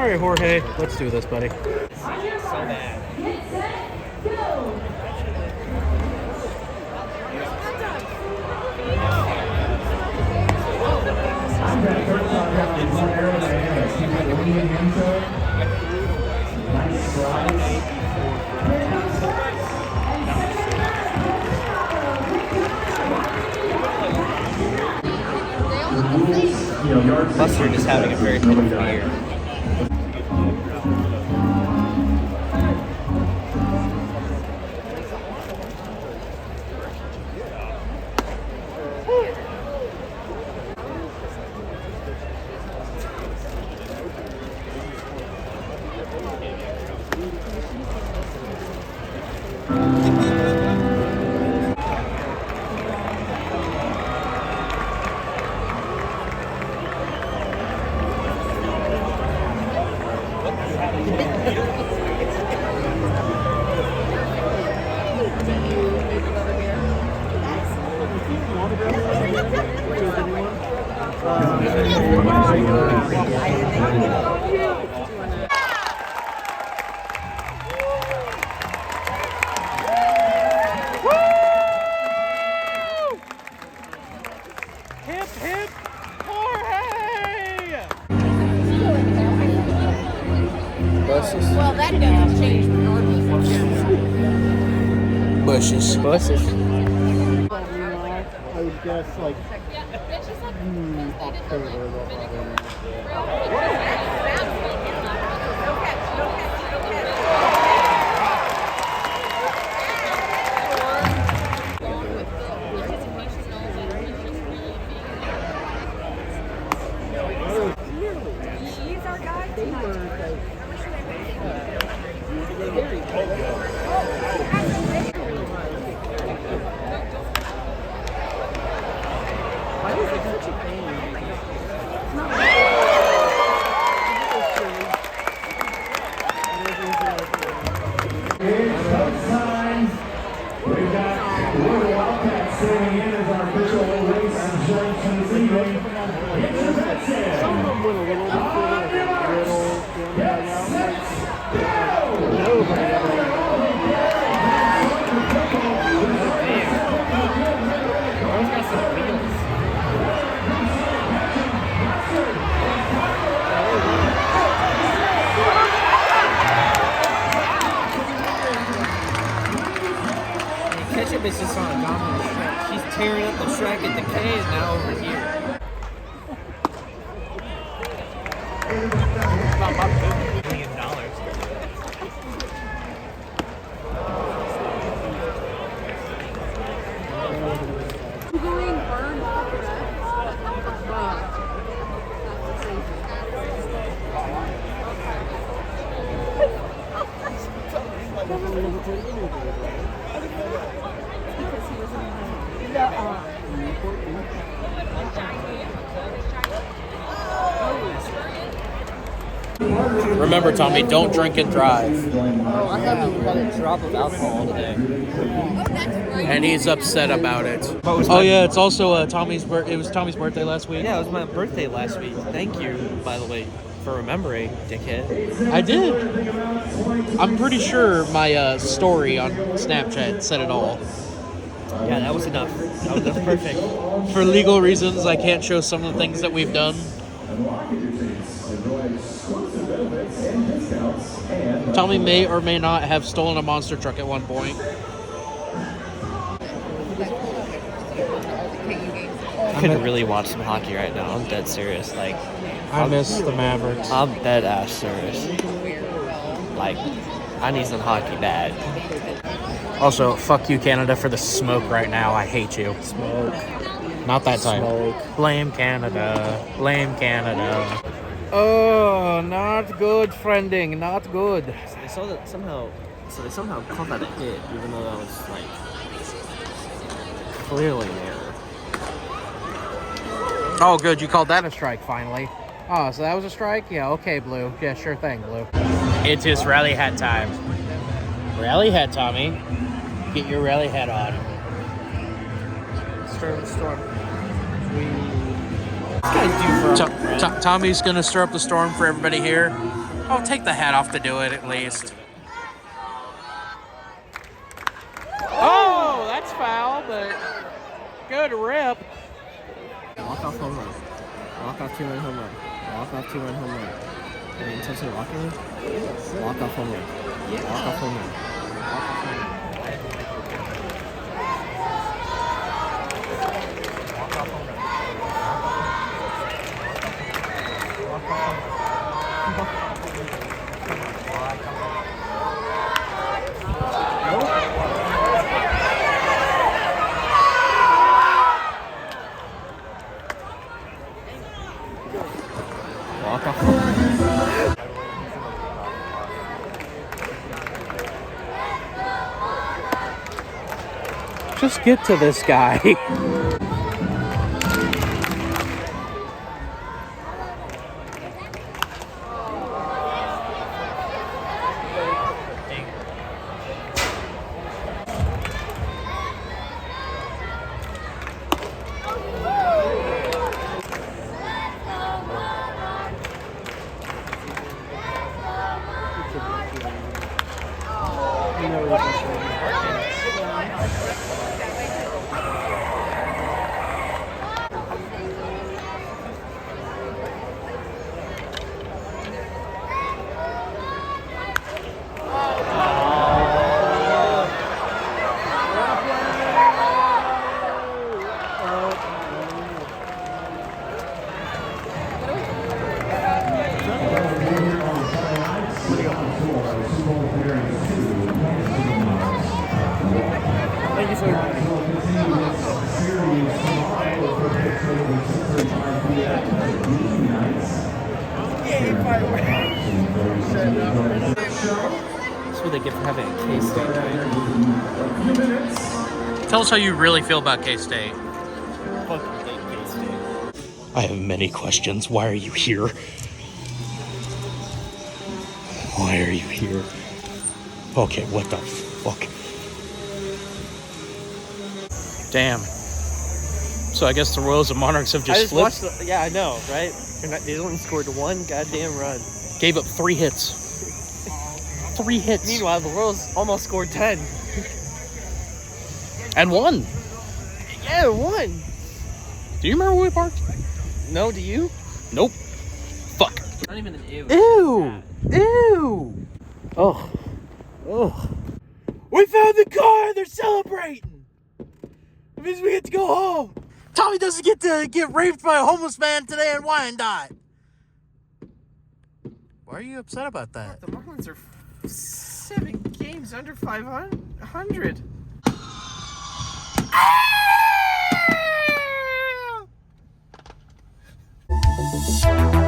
All right, Jorge, let's do this, buddy. So bad. Mustard is having a very pitiful year. Hip, hip, Jorge! Buses. Well, that doesn't change normal. Bushes. Buses. I would guess like October. He's our guide tonight. Why is it such a pain? We've got Royal Wildcats standing in as our official race joint from this evening. Get your bets in. Some of them went a little bit Get set, go! Nobody ever. Ketchup is just on a dominant track. She's tearing up the track at the K is now over here. About $1 million. Googling burn Remember, Tommy, don't drink and drive. Oh, I haven't even had a drop of alcohol today. And he's upset about it. Oh yeah, it's also Tommy's birthday. It was Tommy's birthday last week. Yeah, it was my birthday last week. Thank you, by the way, for remembering, dickhead. I did. I'm pretty sure my story on Snapchat said it all. Yeah, that was enough. That's perfect. For legal reasons, I can't show some of the things that we've done. Tommy may or may not have stolen a monster truck at one point. I could really watch some hockey right now. I'm dead serious. Like, I miss the Mavericks. I'm dead ass serious. Like, I need some hockey bad. Also, fuck you, Canada, for the smoke right now. I hate you. Smoke. Not that time. Smoke. Blame Canada. Blame Canada. Oh, not good, friending. Not good. They saw that somehow. So they somehow called that a hit, even though that was like clearly an error. Oh, good. You called that a strike, finally. Oh, so that was a strike? Yeah, okay, Blue. Yeah, sure thing, Blue. It is rally hat time. Rally hat, Tommy. Get your rally hat on. Stir the storm. This guy's due for Tommy's going to stir up the storm for everybody here. Oh, take the hat off to do it at least. Oh, that's foul, but good rip. Walk off home run. Walk off 2-run home run. Walk off 2-run home run. Are you intentionally walking me? Walk off home run. Walk off home run. Walk off home run. Walk off home run. Just get to this guy. Thank you so much. That's what they get for having a K-State, right? Tell us how you really feel about K-State. Fucking hate K-State. I have many questions. Why are you here? Why are you here? Okay, what the fuck? Damn. So I guess the Royals and Monarchs have just flipped. watched yeah, I know, right? They only scored one goddamn run. Gave up 3 hits. 3 hits. Meanwhile, the Royals almost scored 10. And won. Yeah, one. Do you remember where we parked? No, do you? Nope. Fuck. Not even an ew. Ew. Ew. Oh. Oh. We found the car. They're celebrating. It means we get to go home. Tommy doesn't get to get raped by a homeless man today in Wyandotte. Why are you upset about that? The Marlins are 7 games under 500. Ah!